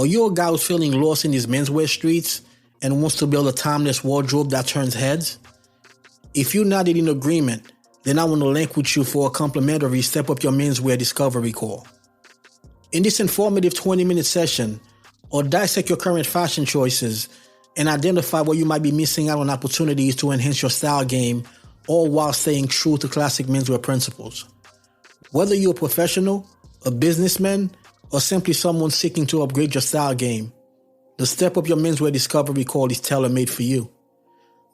Are you a guy who's feeling lost in these menswear streets and wants to build a timeless wardrobe that turns heads? If you're not in agreement, then I want to link with you for a complimentary Step Up Your Menswear Discovery Call. In this informative 20-minute session, I'll dissect your current fashion choices and identify where you might be missing out on opportunities to enhance your style game, all while staying true to classic menswear principles. Whether you're a professional, a businessman, or simply someone seeking to upgrade your style game, the Step Up Your Menswear Discovery Call is tailor-made for you.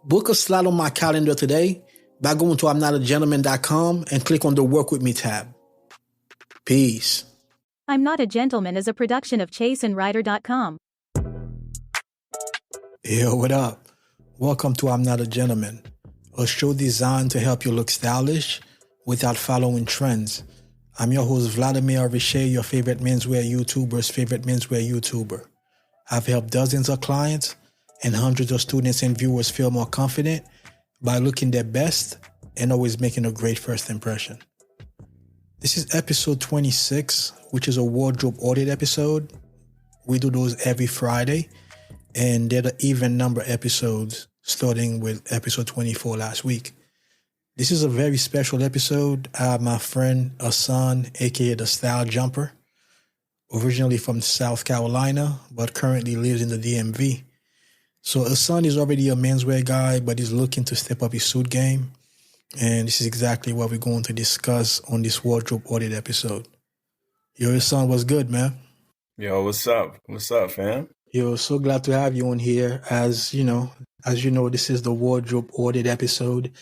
Book a slot on my calendar today by going to I'mNotAGentleman.com and click on the Work With Me tab. Peace. I'm Not a Gentleman is a production of ChaseandRider.com. Yo, what up? Welcome to I'm Not a Gentleman, a show designed to help you look stylish without following trends. I'm your host, Vladimir, Riché, your favorite menswear YouTuber's favorite menswear YouTuber. I've helped dozens of clients and hundreds of students and viewers feel more confident by looking their best and always making a great first impression. This is episode 26, which is a wardrobe audit episode. We do those every Friday, and they're the even number episodes, starting with episode 24 last week. This is a very special episode. I have my friend Assan, aka the Style Jumper, originally from South Carolina, but currently lives in the DMV. So Assan is already a menswear guy, but he's looking to step up his suit game. And this is exactly what we're going to discuss on this wardrobe audit episode. Yo, Assan, what's good, man? Yo, what's up? What's up, fam? Yo, so glad to have you on here. As you know, this is the wardrobe audit episode.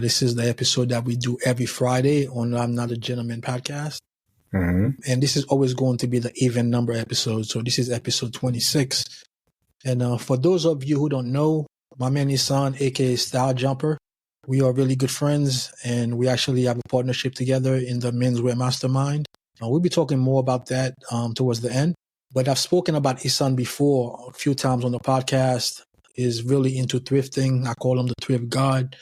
This is the episode that we do every Friday on I'm Not a Gentleman podcast. Mm-hmm. And this is always going to be the even number episode. So this is episode 26. And for those of you who don't know, my man is Assan, aka Style Jumper. We are really good friends, and we actually have a partnership together in the Menswear Mastermind. We'll be talking more about that towards the end. But I've spoken about Assan before a few times on the podcast. He's really into thrifting. I call him the thrift god.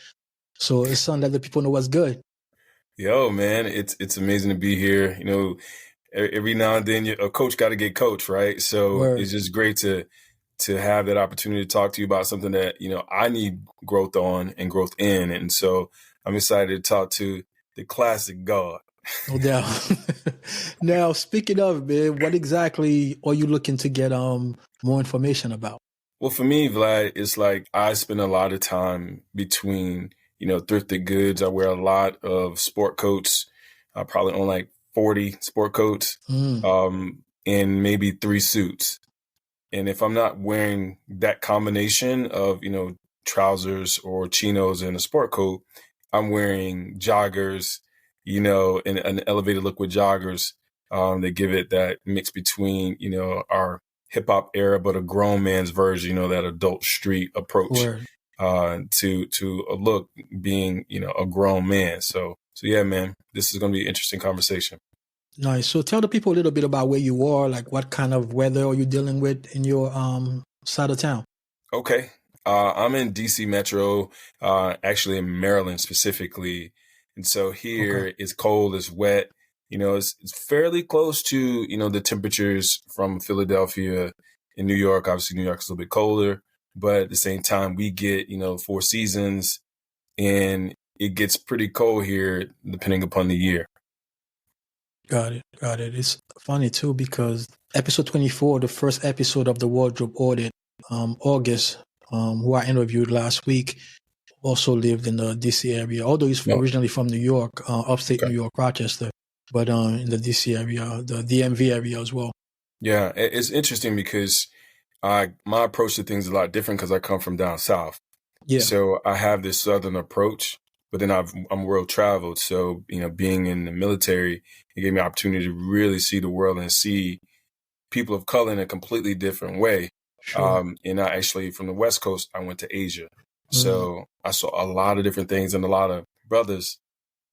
So Assan, let the people know what's good. Yo, man, it's amazing to be here. You know, every now and then a coach got to get coached, right? So Word. It's just great to have that opportunity to talk to you about something that, you know, I need growth on and growth in. And so I'm excited to talk to the classic god. No doubt. Now, speaking of, man, what exactly are you looking to get more information about? Well, for me, Vlad, it's like I spend a lot of time between, you know, thrifted goods. I wear a lot of sport coats. I probably own like 40 sport coats and maybe 3 suits. And if I'm not wearing that combination of, you know, trousers or chinos and a sport coat, I'm wearing joggers, you know, and an elevated look with joggers. They give it that mix between, you know, our hip hop era, but a grown man's version, you know, that adult street approach to a look being, you know, a grown man. So yeah, man, this is going to be an interesting conversation. Nice. So tell the people a little bit about where you are, like what kind of weather are you dealing with in your side of town? Okay. I'm in DC Metro, actually in Maryland specifically. And so here it's cold, it's wet. You know, it's fairly close to, you know, the temperatures from Philadelphia and New York. Obviously, New York is a little bit colder, but at the same time, we get, you know, 4 seasons, and it gets pretty cold here depending upon the year. Got it. It's funny too because episode 24, the first episode of the wardrobe audit, August, who I interviewed last week, also lived in the DC area. Although he's originally from New York, upstate New York, Rochester, but in the DC area, the DMV area as well. Yeah, it's interesting because my approach to things is a lot different because I come from down south. Yeah. So I have this southern approach. But then I'm world traveled. So, you know, being in the military, it gave me an opportunity to really see the world and see people of color in a completely different way. Sure. And I actually, from the West Coast, I went to Asia. So I saw a lot of different things and a lot of brothers,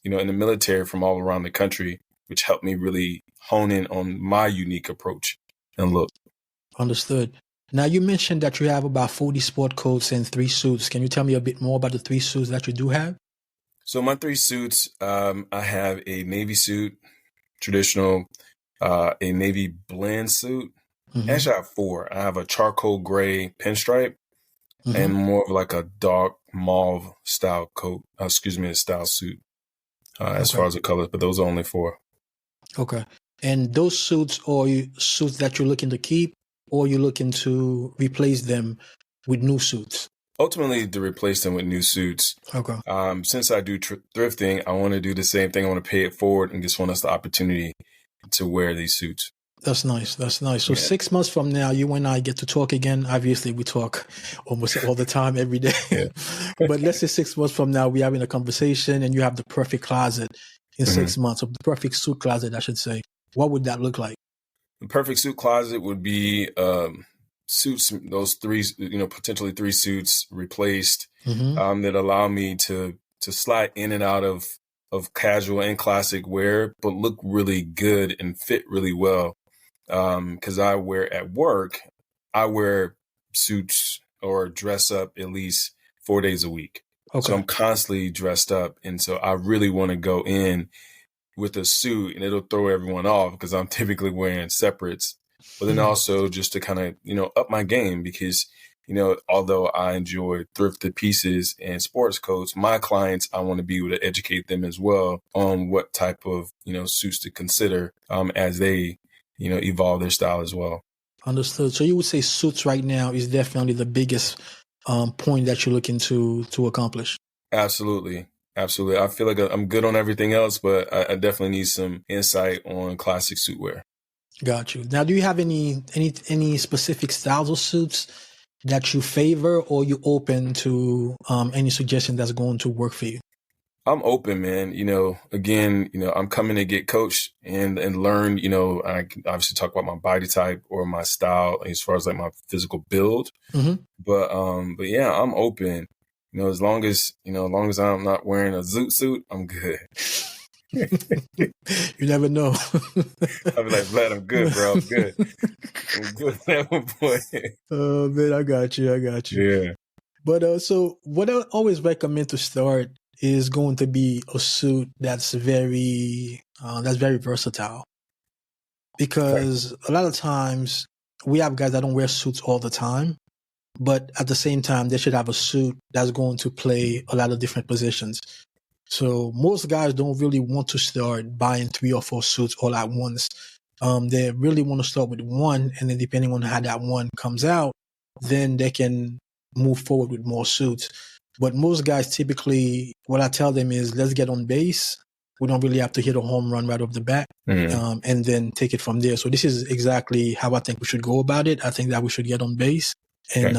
you know, in the military from all around the country, which helped me really hone in on my unique approach and look. Understood. Now, you mentioned that you have about 40 sport coats and 3 suits. Can you tell me a bit more about the 3 suits that you do have? So my 3 suits, I have a Navy suit, traditional, a Navy blend suit, Actually, I have four. I have a charcoal gray pinstripe and Mm-hmm. more of like a dark mauve style style suit as Okay. far as the colors, but those are only four. Okay. And those suits are suits that you're looking to keep, or you're looking to replace them with new suits? Ultimately, to replace them with new suits. Okay. Since I do thrifting, I want to do the same thing. I want to pay it forward and just want us the opportunity to wear these suits. That's nice. That's nice. So Yeah. 6 months from now, you and I get to talk again. Obviously, we talk almost all the time, every day. Yeah. But let's say 6 months from now, we're having a conversation and you have the perfect closet in 6 months, or the perfect suit closet, I should say. What would that look like? The perfect suit closet would be suits, those three, potentially three suits replaced that allow me to slide in and out of casual and classic wear, but look really good and fit really well. Because I wear suits or dress up at least 4 days a week. Okay. So I'm constantly dressed up. And so I really want to go in with a suit and it'll throw everyone off because I'm typically wearing separates. But then also just to kind of, up my game because, although I enjoy thrifted pieces and sports coats, my clients, I want to be able to educate them as well on what type of, suits to consider as they, evolve their style as well. Understood. So you would say suits right now is definitely the biggest point that you're looking to accomplish. Absolutely. Absolutely. I feel like I'm good on everything else, but I definitely need some insight on classic suit wear. Got you. Now, do you have any specific styles of suits that you favor, or you open to any suggestion that's going to work for you? I'm open, man. Again, I'm coming to get coached and learn, I can obviously talk about my body type or my style as far as like my physical build. But yeah, I'm open. As long as I'm not wearing a zoot suit, I'm good. You never know. I'll be like, Vlad, I'm good, bro. I'm good. I'm good at that one point. Oh, man, I got you. Yeah. But so what I always recommend to start is going to be a suit that's very versatile. Because a lot of times we have guys that don't wear suits all the time, but at the same time, they should have a suit that's going to play a lot of different positions. So most guys don't really want to start buying 3 or 4 suits all at once. They really want to start with one, and then depending on how that one comes out, then they can move forward with more suits. But most guys typically, what I tell them is, let's get on base. We don't really have to hit a home run right off the bat, and then take it from there. So this is exactly how I think we should go about it. I think that we should get on base and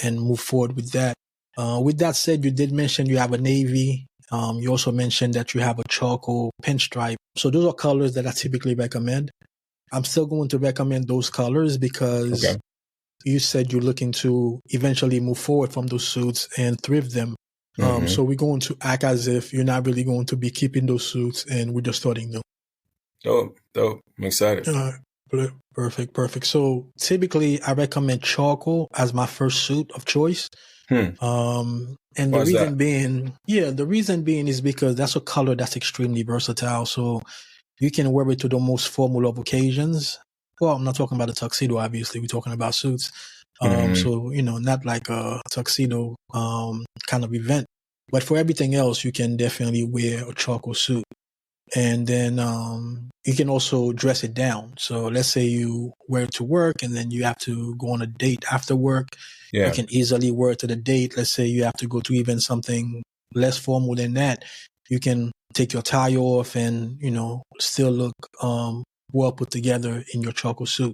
move forward with that. With that said, you did mention you have a navy. You also mentioned that you have a charcoal pinstripe. So those are colors that I typically recommend. I'm still going to recommend those colors because you said you're looking to eventually move forward from those suits and thrift them. So we're going to act as if you're not really going to be keeping those suits and we're just starting new. Dope. I'm excited. Perfect. So typically I recommend charcoal as my first suit of choice. And the reason being is because that's a color that's extremely versatile. So you can wear it to the most formal of occasions. Well, I'm not talking about a tuxedo, obviously. We're talking about suits. So, not like a tuxedo kind of event. But for everything else, you can definitely wear a charcoal suit. And then you can also dress it down. So let's say you wear it to work and then you have to go on a date after work. Yeah. You can easily wear it to the date. Let's say you have to go to even something less formal than that. You can take your tie off and, still look well put together in your charcoal suit.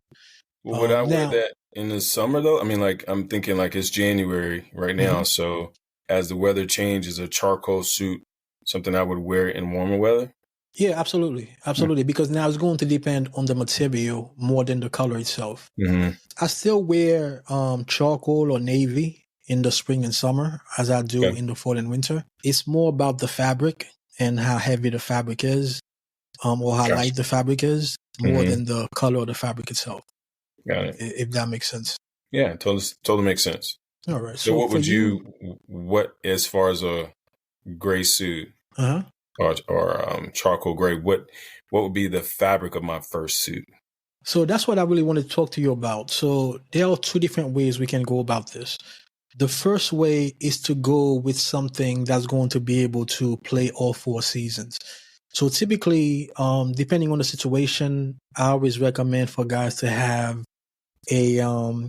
Would I wear that in the summer though? I mean, like I'm thinking like it's January right now. So as the weather changes, a charcoal suit, something I would wear in warmer weather? Yeah, absolutely. Because now it's going to depend on the material more than the color itself. I still wear charcoal or navy in the spring and summer as I do in the fall and winter. It's more about the fabric and how heavy the fabric is, or how light the fabric is, more than the color of the fabric itself. Got it. If that makes sense. Yeah, totally makes sense. All right. So what as far as a gray suit or charcoal gray, what would be the fabric of my first suit? So that's what I really want to talk to you about. So there are two different ways we can go about this. The first way is to go with something that's going to be able to play all 4 seasons. So typically, depending on the situation, I always recommend for guys to have a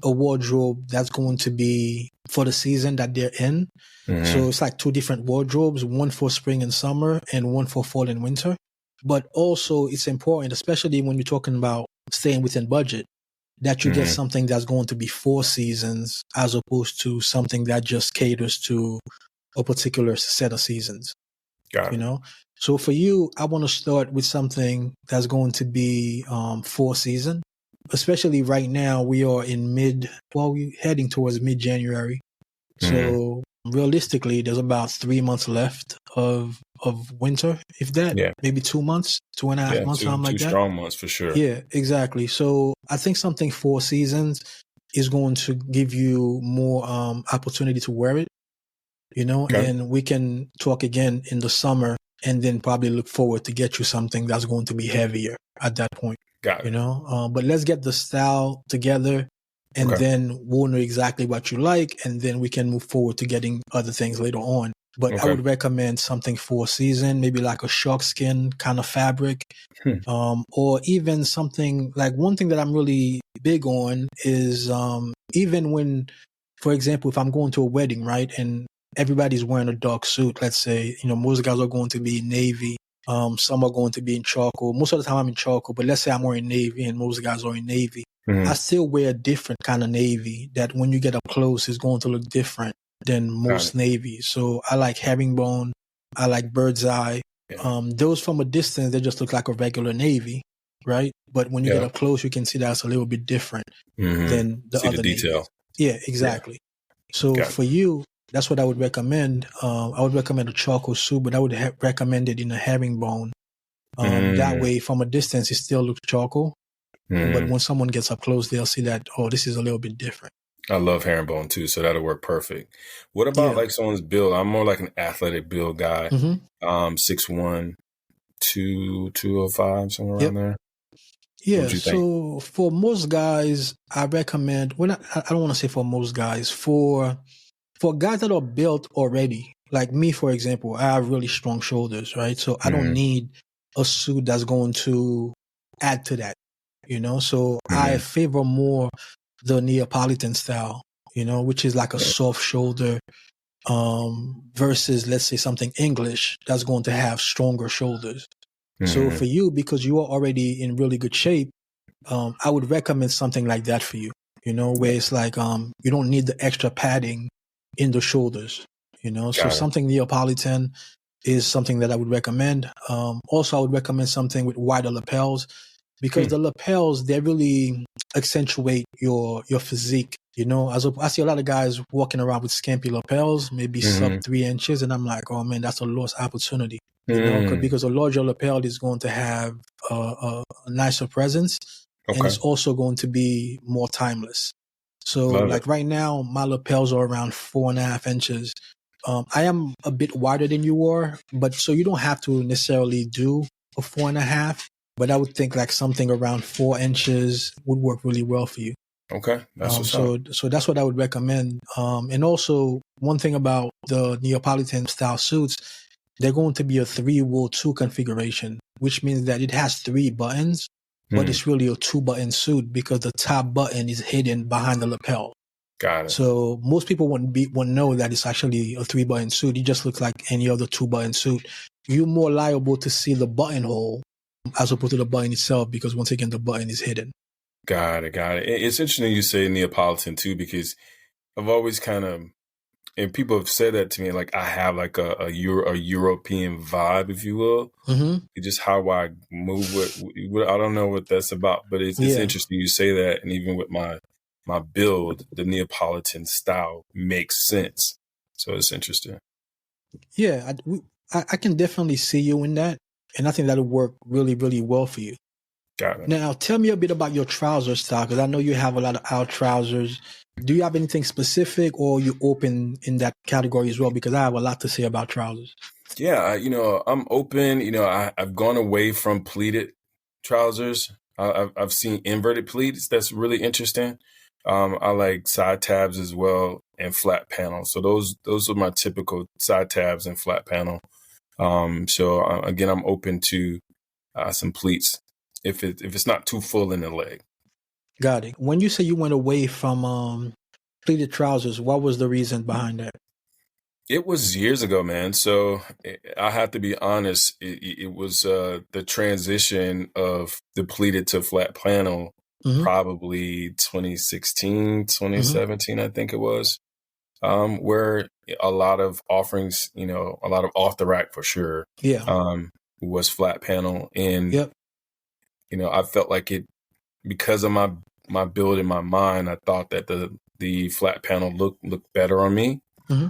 wardrobe that's going to be for the season that they're in. Mm-hmm. So it's like two different wardrobes, one for spring and summer and one for fall and winter. But also it's important, especially when you're talking about staying within budget, that you get something that's going to be 4 seasons as opposed to something that just caters to a particular set of seasons. Got it. You know? So for you, I want to start with something that's going to be 4 season. Especially right now, we are in we're heading towards mid-January. So realistically, there's about 3 months left of winter, if that, maybe 2 months, 2.5 months, something like that. 2 strong months for sure. Yeah, exactly. So I think something 4 seasons is going to give you more opportunity to wear it, you know, and we can talk again in the summer and then probably look forward to get you something that's going to be heavier at that point. Got it. You know, but let's get the style together and then we'll know exactly what you like. And then we can move forward to getting other things later on. But I would recommend something 4 season, maybe like a shark skin kind of fabric, or even something like one thing that I'm really big on is even when, for example, if I'm going to a wedding, right, and everybody's wearing a dark suit, let's say, you know, most guys are going to be in navy. Some are going to be in charcoal. Most of the time I'm in charcoal, but let's say I'm wearing navy and most guys are in navy. I still wear a different kind of navy that when you get up close is going to look different than most navies. So I like herringbone. I like bird's eye. Those from a distance, they just look like a regular navy, right? But when you get up close, you can see that's a little bit different than the other detail. Navies. Yeah, exactly. So for you, that's what I would recommend. I would recommend a charcoal suit, but I would recommend it in a herringbone. That way, from a distance, it still looks charcoal. But when someone gets up close, they'll see that, oh, this is a little bit different. I love herringbone too, so that'll work perfect. What about like someone's build? I'm more like an athletic build guy. 6'1", 205, somewhere around there. Yeah, so for most guys, I recommend, I don't want to say for most guys, for guys that are built already, like me, for example, I have really strong shoulders, right? So I don't need a suit that's going to add to that, you know? So I favor more the Neapolitan style, you know, which is like a soft shoulder versus, let's say, something English that's going to have stronger shoulders. So for you, because you are already in really good shape, I would recommend something like that for you, you know, where it's like you don't need the extra padding in the shoulders, you know. So something Neapolitan is something that I would recommend. Also, I would recommend something with wider lapels because the lapels, they really accentuate your physique, you know. I see a lot of guys walking around with skimpy lapels, maybe sub 3 inches, and I'm like, oh man, that's a lost opportunity, you know, because a larger lapel is going to have a nicer presence, and it's also going to be more timeless. So like right now, my lapels are around 4.5 inches. I am a bit wider than you are, but so you don't have to necessarily do a 4.5, but I would think like something around 4 inches would work really well for you. Okay. That's what's up. So that's what I would recommend. And also one thing about the Neapolitan style suits, they're going to be a 3-wool-2 configuration, which means that it has 3 buttons. But it's really a 2-button suit because the top button is hidden behind the lapel. Got it. So most people wouldn't know that it's actually a 3-button suit. It just looks like any other 2-button suit. You're more liable to see the buttonhole as opposed to the button itself because once again, the button is hidden. Got it. It's interesting you say Neapolitan too, because I've always kind of, and people have said that to me, like I have like a European vibe, if you will. It's just how I move with, I don't know what that's about, but it's interesting you say that. And even with my build, the Neapolitan style makes sense. So it's interesting. Yeah, I can definitely see you in that. And I think that'll work really, really well for you. Got it. Now, tell me a bit about your trouser style, because I know you have a lot of out trousers. Do you have anything specific, or you open in that category as well? Because I have a lot to say about trousers. Yeah, I'm open. I've gone away from pleated trousers. I've seen inverted pleats. That's really interesting. I like side tabs as well and flat panel. So those are my typical side tabs and flat panel. Again, I'm open to some pleats if it's not too full in the leg. Got it. When you say you went away from pleated trousers, what was the reason behind that? It was years ago, man. So I have to be honest. It was the transition of the pleated to flat panel, probably 2016, 2017, I think it was, where a lot of offerings, a lot of off the rack for sure, was flat panel. And, I felt like it, because of my build in my mind, I thought that the flat panel looked better on me.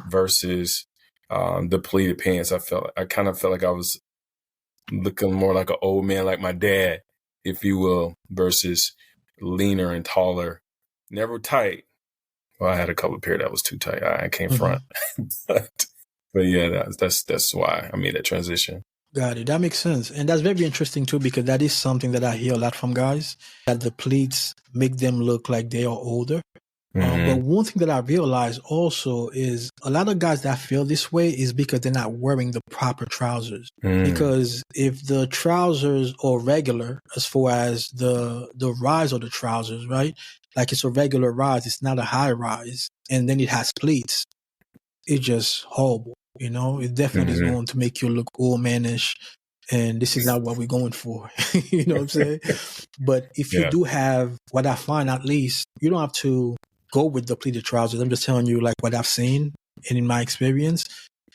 Versus the pleated pants. I kind of felt like I was looking more like an old man, like my dad, if you will, versus leaner and taller. Never tight. Well, I had a couple of pair that was too tight. I can't front. but yeah, that's why I made that transition. Got it. That makes sense. And that's very interesting too, because that is something that I hear a lot from guys, that the pleats make them look like they are older. But one thing that I realized also is a lot of guys that feel this way is because they're not wearing the proper trousers. Because if the trousers are regular, as far as the rise of the trousers, right? Like it's a regular rise, it's not a high rise, and then it has pleats. It's just horrible, It definitely is going to make you look old manish, and this is not what we're going for. You know what I'm saying? But if you do have, what I find at least, you don't have to go with the pleated trousers. I'm just telling you like what I've seen and in my experience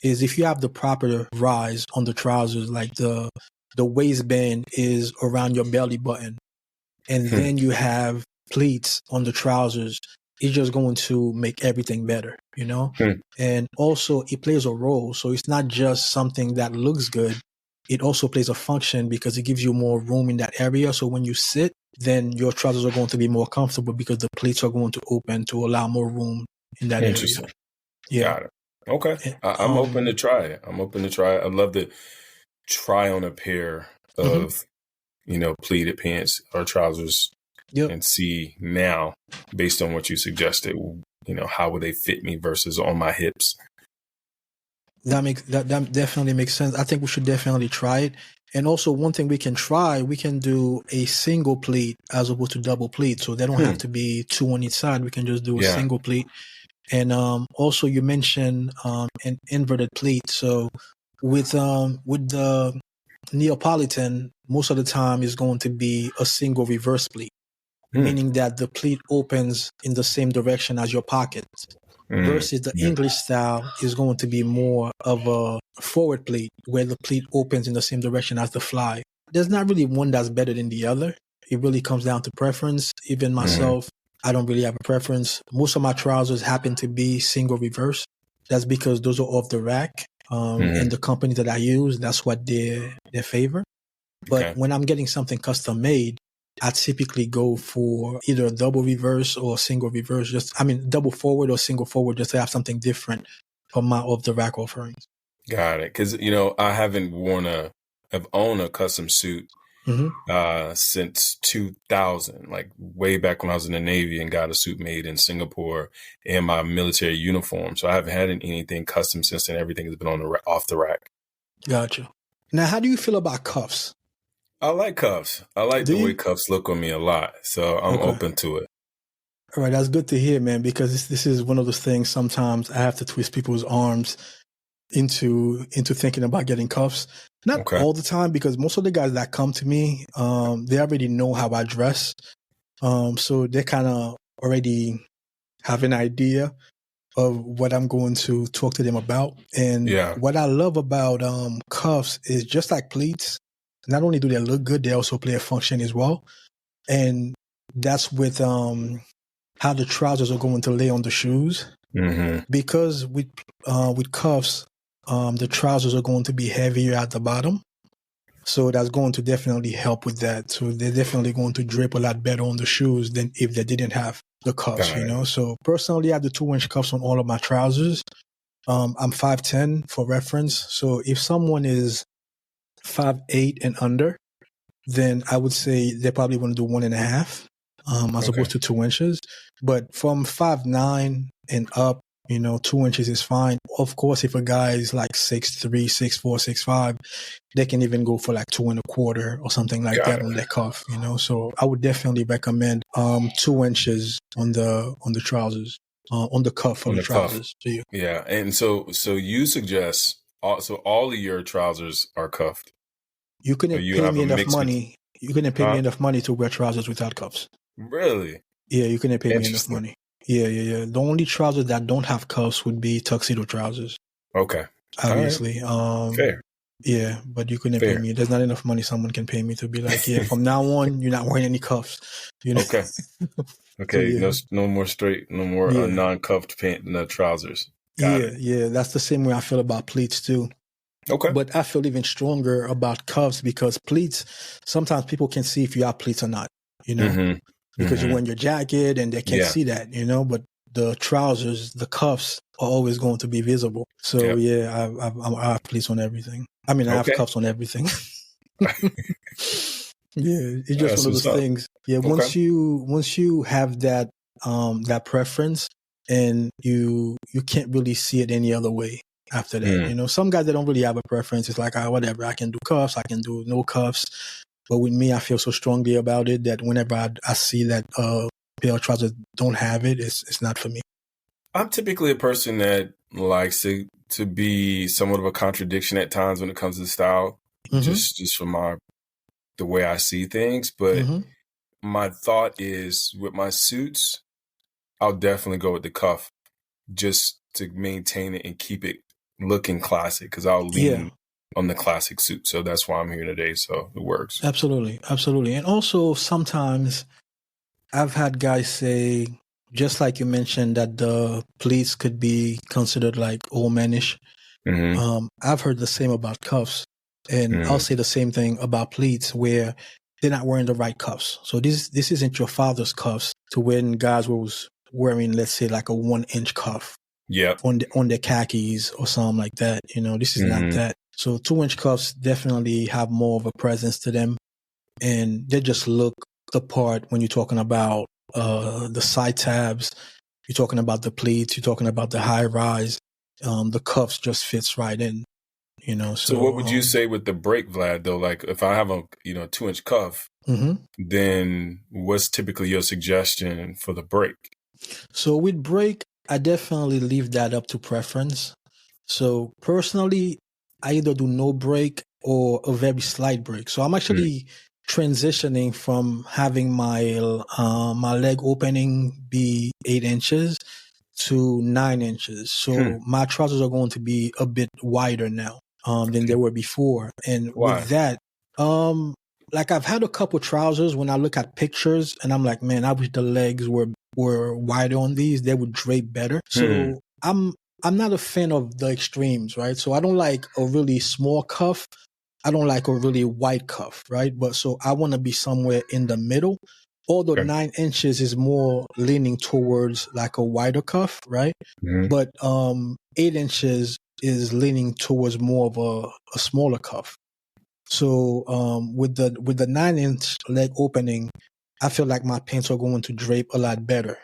is if you have the proper rise on the trousers, like the waistband is around your belly button, and then you have pleats on the trousers, it's just going to make everything better, And also it plays a role. So it's not just something that looks good. It also plays a function because it gives you more room in that area. So when you sit, then your trousers are going to be more comfortable because the pleats are going to open to allow more room in that area. Yeah. Got it. Okay. I'm open to try it. I'd love to try on a pair of, pleated pants or trousers and see now, based on what you suggested, how would they fit me versus on my hips. That definitely makes sense. I think we should definitely try it. And also one thing we can do a single pleat as opposed to double pleat. So they don't have to be two on each side. We can just do a single pleat. And also you mentioned an inverted pleat. So with the Neapolitan, most of the time is going to be a single reverse pleat, meaning that the pleat opens in the same direction as your pocket. Versus the English style is going to be more of a forward pleat where the pleat opens in the same direction as the fly. There's not really one that's better than the other. It really comes down to preference. Even myself, I don't really have a preference. Most of my trousers happen to be single reverse. That's because those are off the rack. And the company that I use, that's what they favor. But when I'm getting something custom made, I typically go for either a double reverse or a single reverse. Double forward or single forward, just to have something different from my off the rack offerings. Got it. Because I haven't I've owned a custom suit since 2000, like way back when I was in the Navy and got a suit made in Singapore in my military uniform. So I haven't had anything custom since then. Everything has been off the rack. Gotcha. Now, how do you feel about cuffs? I like cuffs. I like the way cuffs look on me a lot. So I'm open to it. All right. That's good to hear, man, because this is one of those things sometimes I have to twist people's arms into thinking about getting cuffs. Not all the time, because most of the guys that come to me, they already know how I dress. So they kind of already have an idea of what I'm going to talk to them about. And what I love about cuffs is just like pleats. Not only do they look good, they also play a function as well. And that's with how the trousers are going to lay on the shoes. Because with cuffs, the trousers are going to be heavier at the bottom. So that's going to definitely help with that. So they're definitely going to drape a lot better on the shoes than if they didn't have the cuffs, So personally, I have the 2-inch cuffs on all of my trousers. I'm 5'10" for reference. So if someone is 5'8" and under, then I would say they probably want to do 1.5, as opposed to 2 inches. But from 5'9" and up, 2 inches is fine. Of course, if a guy is like 6'3", 6'4", 6'5", they can even go for like 2.25 or something like that on their cuff. So I would definitely recommend 2 inches on the trousers, on the cuff for the trousers. To you. Yeah, and so you suggest all of your trousers are cuffed. You couldn't pay me enough money. You couldn't pay me enough money to wear trousers without cuffs. Really? Yeah, you couldn't pay me enough money. Yeah. The only trousers that don't have cuffs would be tuxedo trousers. Okay. Obviously. Right. Fair. Yeah, but you couldn't pay me. There's not enough money someone can pay me to be like, yeah, from now on, you're not wearing any cuffs. Okay. Okay. So, yeah. No more straight, no more non-cuffed trousers. Yeah. That's the same way I feel about pleats too. Okay. But I feel even stronger about cuffs because pleats, sometimes people can see if you have pleats or not, because you're wearing your jacket and they can't see that, but the trousers, the cuffs are always going to be visible. So I have pleats on everything. I mean, I have cuffs on everything. It's just one of those things. Yeah. Once you have that, that preference and you can't really see it any other way. After that, some guys that don't really have a preference, it's like, whatever, I can do cuffs, I can do no cuffs. But with me, I feel so strongly about it that whenever I see that pair of trousers don't have it, it's not for me. I'm typically a person that likes to be somewhat of a contradiction at times when it comes to style, just from the way I see things. But my thought is with my suits, I'll definitely go with the cuff just to maintain it and keep it looking classic, because I'll lean on the classic suit. So that's why I'm here today. So it works. Absolutely. And also sometimes I've had guys say, just like you mentioned, that the pleats could be considered like old manish. I've heard the same about cuffs, and I'll say the same thing about pleats where they're not wearing the right cuffs. So this isn't your father's cuffs to when guys was wearing, let's say, like a 1-inch cuff. On their khakis or something like that. This is not that. So 2-inch cuffs definitely have more of a presence to them, and they just look the part when you're talking about the side tabs, you're talking about the pleats, you're talking about the high rise. The cuffs just fits right in. So what would you say with the break, Vlad, though? Like if I have a 2-inch cuff, then what's typically your suggestion for the break? So with break, I definitely leave that up to preference. So personally, I either do no break or a very slight break. So I'm actually transitioning from having my my leg opening be 8 inches to 9 inches. So my trousers are going to be a bit wider now than they were before. And with that, like I've had a couple trousers when I look at pictures and I'm like, man, I wish the legs were wider on these. They would drape better. So I'm not a fan of the extremes, right? So I don't like a really small cuff. I don't like a really wide cuff, right? But so I want to be somewhere in the middle. Although 9 inches is more leaning towards like a wider cuff, right? But 8 inches is leaning towards more of a smaller cuff. So with the 9-inch leg opening, I feel like my pants are going to drape a lot better.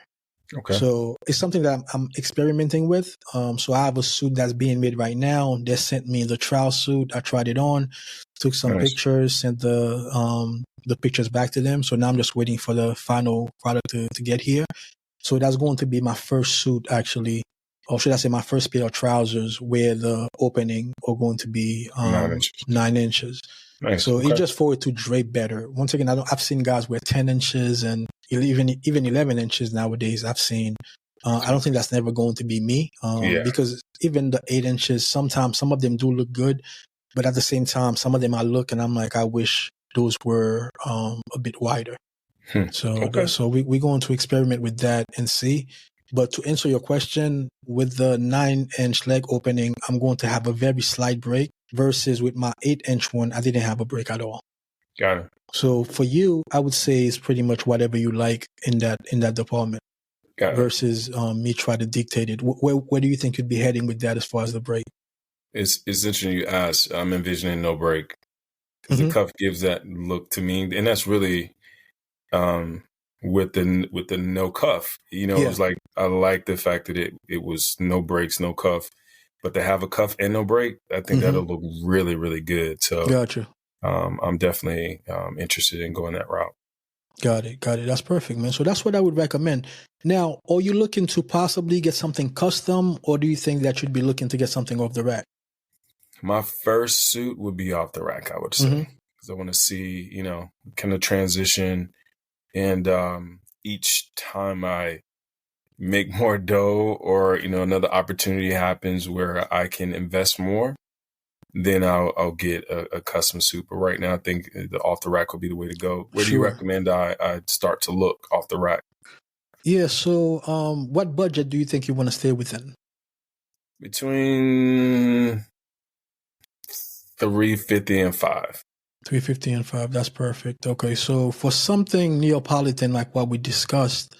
Okay. So it's something that I'm experimenting with. So I have a suit that's being made right now. They sent me the trial suit. I tried it on, took some pictures, sent the pictures back to them. So now I'm just waiting for the final product to get here. So that's going to be my first suit, actually, or should I say my first pair of trousers where the opening are going to be 9 inches. Nice. So it's just for it to drape better. Once again, I've seen guys wear 10 inches and even 11 inches nowadays. I've seen. I don't think that's never going to be me because even the 8 inches, sometimes some of them do look good, but at the same time, some of them I look and I'm like, I wish those were a bit wider. So we're going to experiment with that and see. But to answer your question, with the 9-inch leg opening, I'm going to have a very slight break versus with my 8-inch one, I didn't have a break at all. Got it. So for you, I would say it's pretty much whatever you like in that department. Got it. Versus me try to dictate it. Where do you think you'd be heading with that as far as the break? It's interesting you ask. I'm envisioning no break. because the cuff gives that look to me, and that's really with the no cuff. You know, it was like I like the fact that it was no breaks, no cuff, but to have a cuff and no break, I think that'll look really, really good. So, Gotcha. I'm definitely interested in going that route. Got it. That's perfect, man. So that's what I would recommend. Now, are you looking to possibly get something custom, or do you think that you'd be looking to get something off the rack? My first suit would be off the rack, I would say, because I want to see, you know, kind of transition. And each time I make more dough or, you know, another opportunity happens where I can invest more, then I'll get a custom suit. But right now, I think the off the rack will be the way to go. Where do you recommend I start to look off the rack? Yeah. So what budget do you think you want to stay within? Between $350 and $500. $350 and $500. That's perfect. Okay. So for something Neapolitan like what we discussed,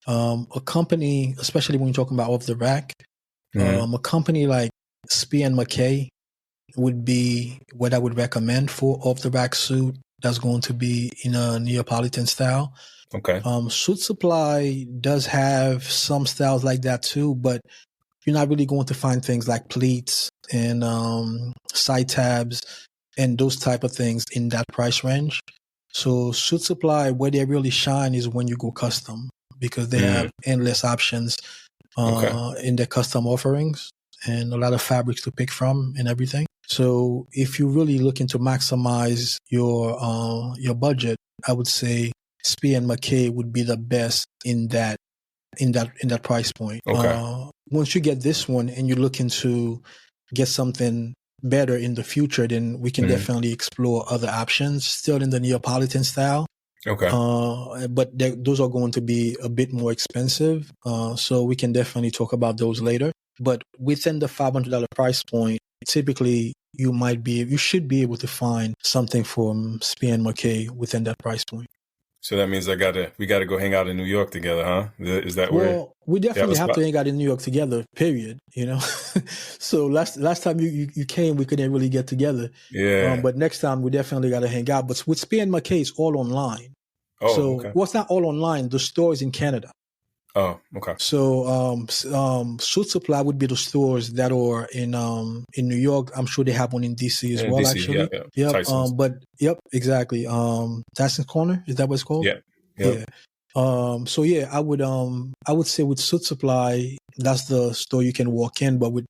a company, especially when you're talking about off the rack, a company like Spee and McKay would be what I would recommend for off the rack suit that's going to be in a Neapolitan style. Okay. Suit Supply does have some styles like that too, but you're not really going to find things like pleats and side tabs and those type of things in that price range. So Suit Supply, where they really shine is when you go custom, because they have endless options in their custom offerings and a lot of fabrics to pick from and everything. So if you're really looking to maximize your budget, I would say Spee and McKay would be the best in that price point. Okay. Once you get this one and you're looking to get something better in the future, then we can definitely explore other options still in the Neapolitan style. Okay. But those are going to be a bit more expensive. So we can definitely talk about those later. But within the $500 price point, typically you should be able to find something from Spee and McKay within that price point. So that means we gotta go hang out in New York together, huh? Is that where? Well, we definitely have to hang out in New York together, period, you know? So last time you came, we couldn't really get together. Yeah. But next time we definitely got to hang out. But with Spee and McKay, it's all online. Oh, so, okay. Well, it's not all online. The store is in Canada. Oh, okay. So, Suit Supply would be the stores that are in New York. I'm sure they have one in DC as well, DC, actually. Yeah. Yep. Exactly. Tyson's Corner, is that what it's called? Yeah. So yeah, I would say with Suit Supply, that's the store you can walk in, but with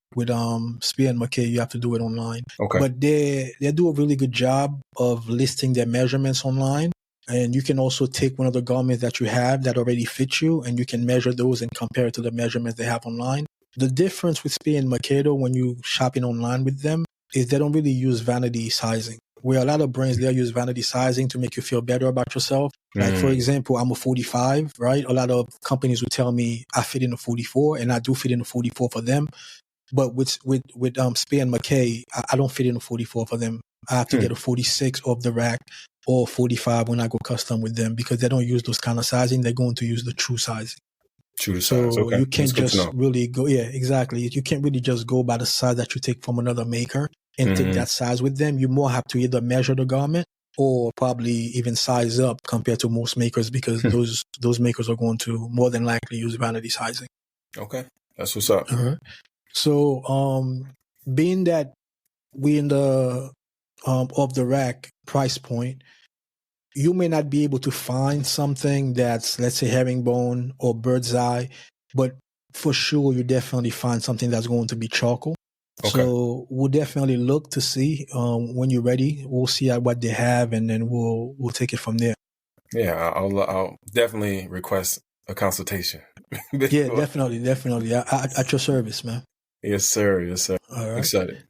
Spee and McKay, you have to do it online. Okay. But they do a really good job of listing their measurements online. And you can also take one of the garments that you have that already fit you, and you can measure those and compare it to the measurements they have online. The difference with Spee and McKay, though, when you shopping online with them, is they don't really use vanity sizing. Where a lot of brands, they'll use vanity sizing to make you feel better about yourself. Like, for example, I'm a 45, right? A lot of companies will tell me I fit in a 44, and I do fit in a 44 for them. But with Spee and McKay, I don't fit in a 44 for them. I have to get a 46 off the rack or 45 when I go custom with them, because they don't use those kind of sizing. They're going to use the true sizing. True so size. Okay. You can't just really go. Yeah, exactly. You can't really just go by the size that you take from another maker and take that size with them. You more have to either measure the garment or probably even size up compared to most makers, because those makers are going to more than likely use vanity sizing. Okay. That's what's up. Uh-huh. So, being that we in the off the rack price point, you may not be able to find something that's, let's say, herringbone or bird's eye, but for sure you definitely find something that's going to be charcoal. Okay. So we'll definitely look to see when you're ready. We'll see what they have, and then we'll take it from there. Yeah, I'll definitely request a consultation. Yeah, definitely. At your service, man. Yes, sir. All right. Excited.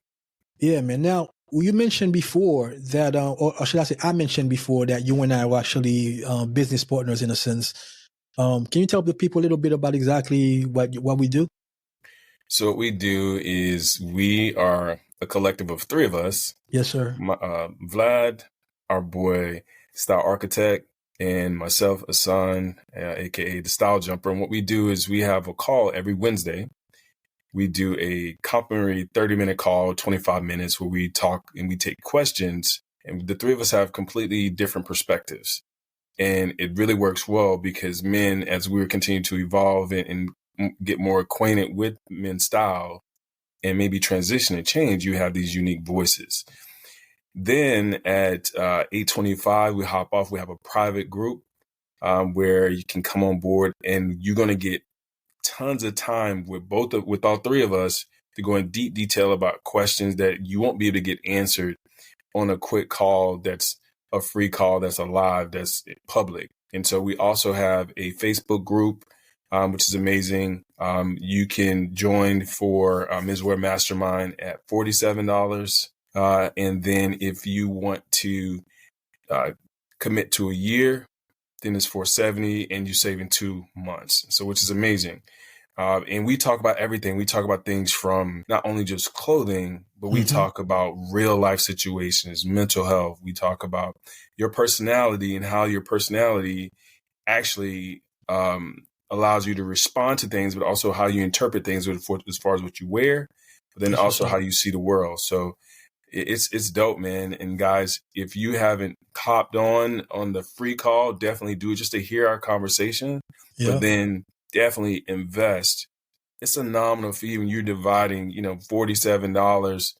Yeah, man. Now, you mentioned before that, or should I say, I mentioned before that you and I were actually business partners in a sense. Can you tell the people a little bit about exactly what we do? So what we do is we are a collective of three of us. Yes, sir. Vlad, our boy, style architect, and myself, Assan, aka the Style Jumper. And what we do is we have a call every Wednesday. We do a complimentary 30-minute call, 25 minutes, where we talk and we take questions And the three of us have completely different perspectives. And it really works well because men, as we're continuing to evolve and get more acquainted with men's style and maybe transition and change, you have these unique voices. Then at 8:25, we hop off. We have a private group where you can come on board, and you're going to get tons of time with all three of us to go in deep detail about questions that you won't be able to get answered on a quick call that's a free call, that's a live, that's public. And so we also have a Facebook group, which is amazing. You can join for Menswear Mastermind at $47. And then if you want to commit to a year, then it's $470, and you save in 2 months. So, which is amazing. And we talk about everything. We talk about things from not only just clothing, but we talk about real life situations, mental health. We talk about your personality and how your personality actually allows you to respond to things, but also how you interpret things as far as what you wear, but then also how you see the world. So it's dope, man. And guys, if you haven't hopped on the free call, definitely do it just to hear our conversation. Yeah. But then definitely invest. It's a nominal fee when you're dividing, $47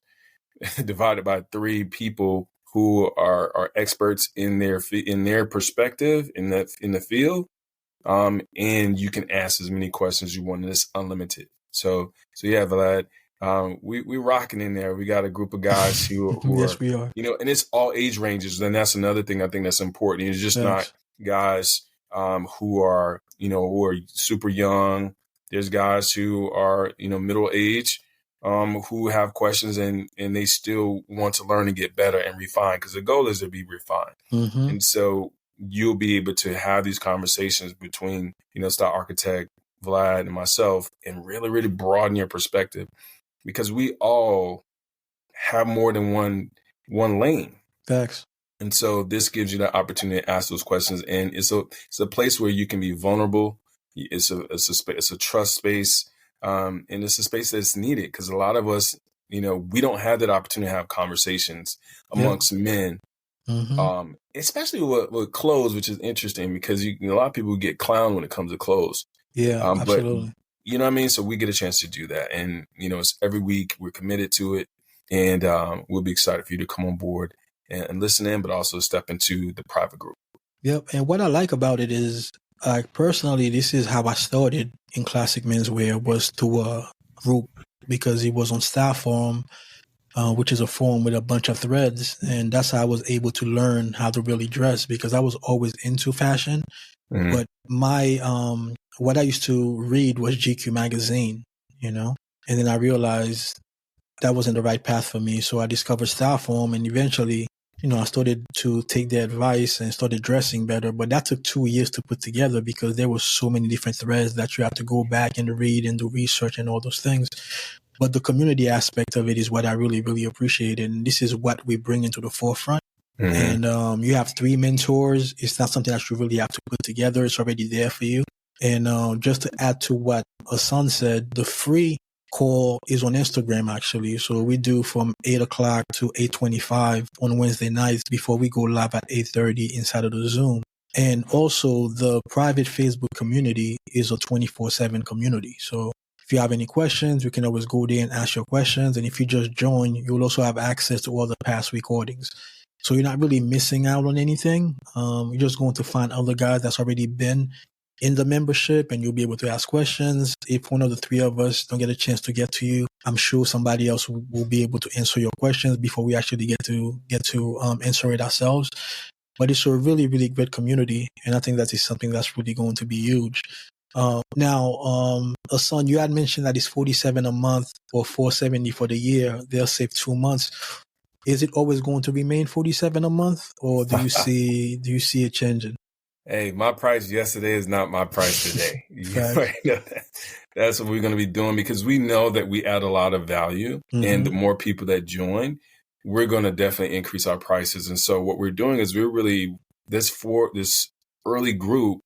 divided by 3 people who are experts in their perspective in the field. And you can ask as many questions as you want, and it's unlimited. So yeah, Vlad, we rocking in there. We got a group of guys who yes, we are. And it's all age ranges. And that's another thing I think that's important. It's just not guys who are super young. There's guys who are, middle age, who have questions and they still want to learn and get better and refine, because the goal is to be refined. Mm-hmm. And so you'll be able to have these conversations between, style architect, Vlad, and myself, and really, really broaden your perspective, because we all have more than one lane. Facts. And so this gives you the opportunity to ask those questions. And it's a place where you can be vulnerable. It's a trust space. And it's a space that's needed, because a lot of us, we don't have that opportunity to have conversations amongst men. Mm-hmm. Especially with clothes, which is interesting, because a lot of people get clowned when it comes to clothes. Yeah, absolutely. But, you know what I mean? So we get a chance to do that. And, it's every week. We're committed to it. And we'll be excited for you to come on board and listen in, but also step into the private group. Yep. And what I like about it is, personally, this is how I started in classic menswear, was through a group, because it was on Style Forum, which is a forum with a bunch of threads. And that's how I was able to learn how to really dress, because I was always into fashion. Mm-hmm. But my, what I used to read was GQ magazine, and then I realized that wasn't the right path for me. So I discovered Style Forum, and eventually, I started to take their advice and started dressing better. But that took 2 years to put together, because there were so many different threads that you have to go back and read and do research and all those things. But the community aspect of it is what I really, really appreciate. And this is what we bring into the forefront. Mm-hmm. And you have 3 mentors. It's not something that you really have to put together. It's already there for you. And just to add to what Assan said, the free call is on Instagram, actually. So we do from 8 o'clock to 8:25 on Wednesday nights before we go live at 8:30 inside of the Zoom. And also the private Facebook community is a 24/7 community. So if you have any questions, you can always go there and ask your questions. And if you just join, you'll also have access to all the past recordings. So you're not really missing out on anything. You're just going to find other guys that's already been in the membership, and you'll be able to ask questions. If one of the 3 of us don't get a chance to get to you, I'm sure somebody else will be able to answer your questions before we actually get to answer it ourselves. But it's a really, really great community, and I think that is something that's really going to be huge. Now, Assan, you had mentioned that it's $47 a month or $470 for the year. They'll save 2 months. Is it always going to remain $47 a month, or do you see it changing? Hey, my price yesterday is not my price today. That's what we're going to be doing, because we know that we add a lot of value, mm-hmm. and the more people that join, we're going to definitely increase our prices. And so what we're doing is this early group,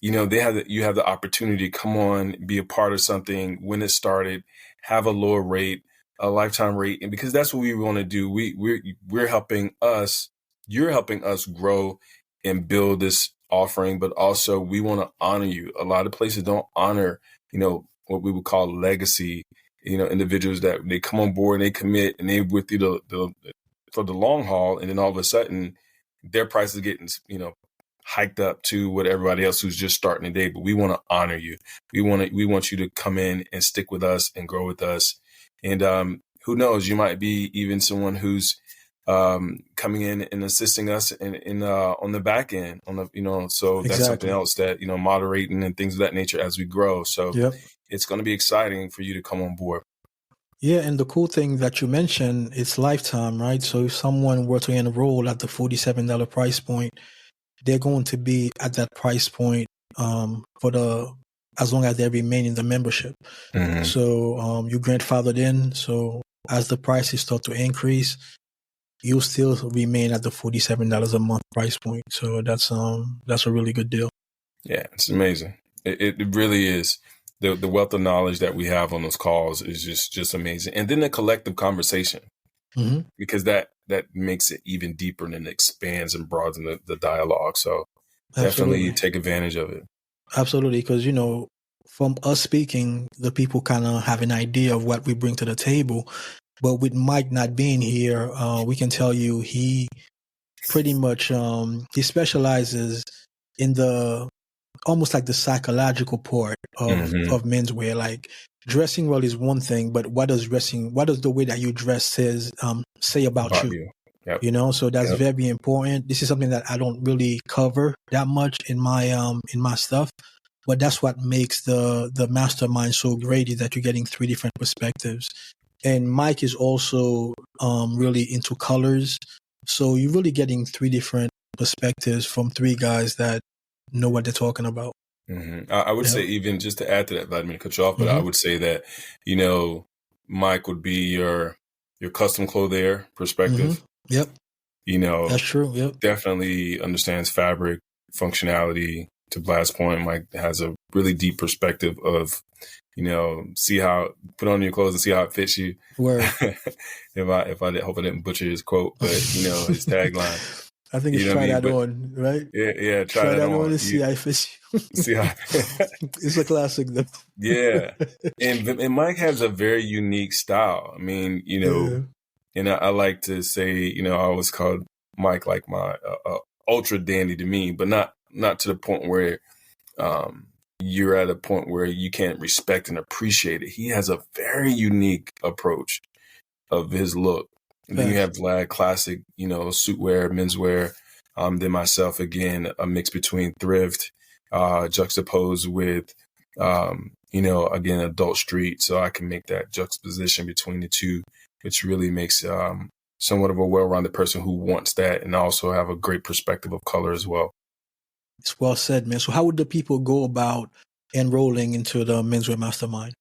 you have the opportunity to come on, be a part of something when it started, have a lower rate, a lifetime rate. And because that's what we want to do. We're helping us you're helping us grow and build this offering, but also we want to honor you. A lot of places don't honor, what we would call legacy, individuals that they come on board and they commit and they with you for the long haul. And then all of a sudden their price is getting, hiked up to what everybody else who's just starting today. But we want to honor you. We want you to come in and stick with us and grow with us. And who knows, you might be even someone who's coming in and assisting us in on the back end, so that's something else that, moderating and things of that nature as we grow. So It's going to be exciting for you to come on board. Yeah. And the cool thing that you mentioned, it's lifetime, right? So if someone were to enroll at the $47 price point, they're going to be at that price point as long as they remain in the membership. Mm-hmm. So you grandfathered in. So as the prices start to increase, you'll still remain at the $47 a month price point. So that's a really good deal. Yeah, it's amazing. It really is. The wealth of knowledge that we have on those calls is just amazing. And then the collective conversation, mm-hmm. because that makes it even deeper and it expands and broadens the dialogue. So definitely take advantage of it. Absolutely. Because, from us speaking, the people kind of have an idea of what we bring to the table. But with Mike not being here, we can tell you he pretty much, he specializes in almost like the psychological part of menswear. Like dressing well is one thing, but what does the way that you dress say about you? Yep. So that's very important. This is something that I don't really cover that much in my stuff, but that's what makes the mastermind so great, is that you're getting 3 different perspectives. And Mike is also really into colors. So you're really getting 3 different perspectives from 3 guys that know what they're talking about. Mm-hmm. I would say, even just to add to that, Vladimir, cut you off, but I would say that, Mike would be your custom clothier perspective. Mm-hmm. Yep. That's true. Yep. Definitely understands fabric, functionality. To Vlad's point, Mike has a really deep perspective of, see how, put on your clothes and see how it fits you. Word. If I hope I didn't butcher his quote, but his tagline. I think it's try that on, right? Yeah, try that on and see how it fits you. See how it's a classic though. Yeah. And Mike has a very unique style. I mean, and I like to say, I always called Mike like my ultra dandy to me, but not to the point where you're at a point where you can't respect and appreciate it. He has a very unique approach of his look. And then you have Vlad, classic, suitwear, menswear. Then myself, again, a mix between thrift, juxtaposed with, again, adult street. So I can make that juxtaposition between the two, which really makes somewhat of a well-rounded person who wants that and also have a great perspective of color as well. It's well said, man. So how would the people go about enrolling into the Menswear Mastermind?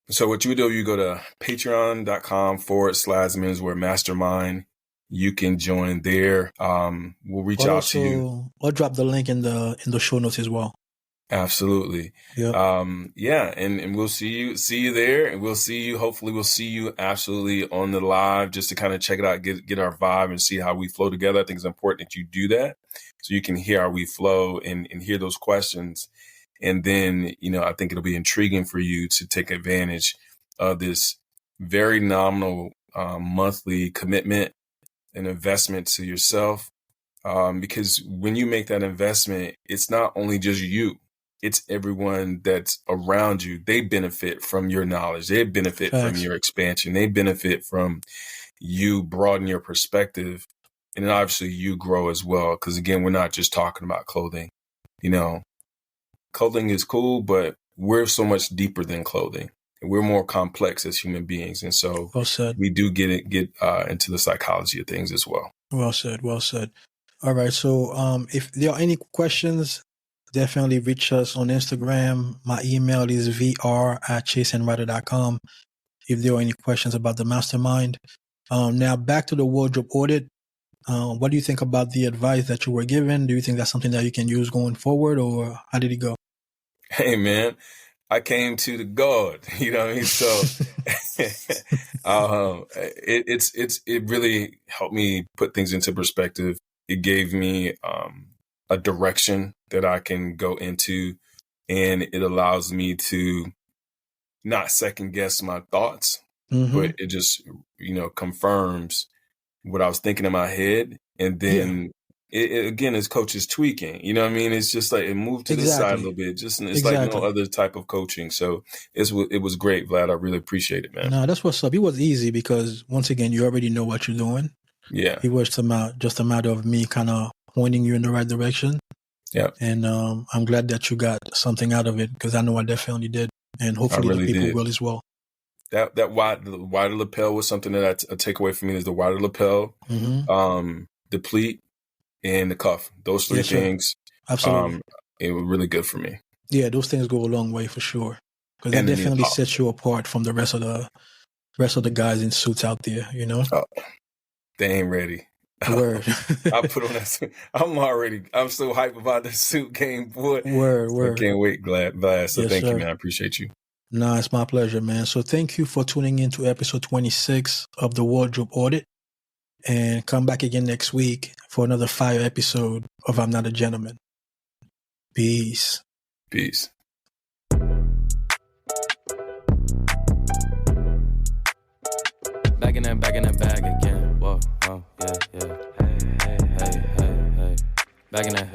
So what you do, you go to patreon.com/menswear mastermind. You can join there. We'll reach out to you. I'll drop the link in the show notes as well. Absolutely. Yep. And we'll see you there, and hopefully we'll see you absolutely on the live, just to kind of check it out, get our vibe and see how we flow together. I think it's important that you do that so you can hear how we flow and hear those questions. And then, I think it'll be intriguing for you to take advantage of this very nominal monthly commitment and investment to yourself. Because when you make that investment, it's not only just you, it's everyone that's around you. They benefit from your knowledge. They benefit from your expansion. They benefit from you broaden your perspective. And then obviously you grow as well. Because again, we're not just talking about clothing. Clothing is cool, but we're so much deeper than clothing. And we're more complex as human beings. And so we do get into the psychology of things as well. Well said. Well said. All right. So if there are any questions, definitely reach us on Instagram. My email is vr@chaseandrider.com. If there are any questions about the mastermind. Now back to the wardrobe audit. What do you think about the advice that you were given? Do you think that's something that you can use going forward, or how did it go? Hey, man, I came to the God, you know what I mean? So it really helped me put things into perspective. It gave me a direction that I can go into, and it allows me to not second guess my thoughts, but it just, confirms what I was thinking in my head. And then it again, as coaches tweaking, you know what I mean? It's just like it moved to the side a little bit. Just it's like no other type of coaching. So it was great, Vlad. I really appreciate it, man. No, that's what's up. It was easy because once again, you already know what you're doing. Yeah. It was just a matter of me kind of pointing you in the right direction. Yeah. And I'm glad that you got something out of it because I know I definitely did. And hopefully the people will as well. That wider lapel was something that a takeaway for me is the wider lapel, the pleat, and the cuff. Those three things, absolutely, it was really good for me. Yeah, those things go a long way for sure because that definitely sets you apart from the rest of the guys in suits out there. You know, they ain't ready. Word. I put on that suit. I'm so hyped about the suit game, boy. Word. I can't wait, Vlad. So thank you, man. I appreciate you. No, it's my pleasure, man. So thank you for tuning in to episode 26 of the Wardrobe Audit. And come back again next week for another fire episode of I'm Not a Gentleman. Peace. Peace. Back in that bag again. Whoa, yeah. Hey. Back in that.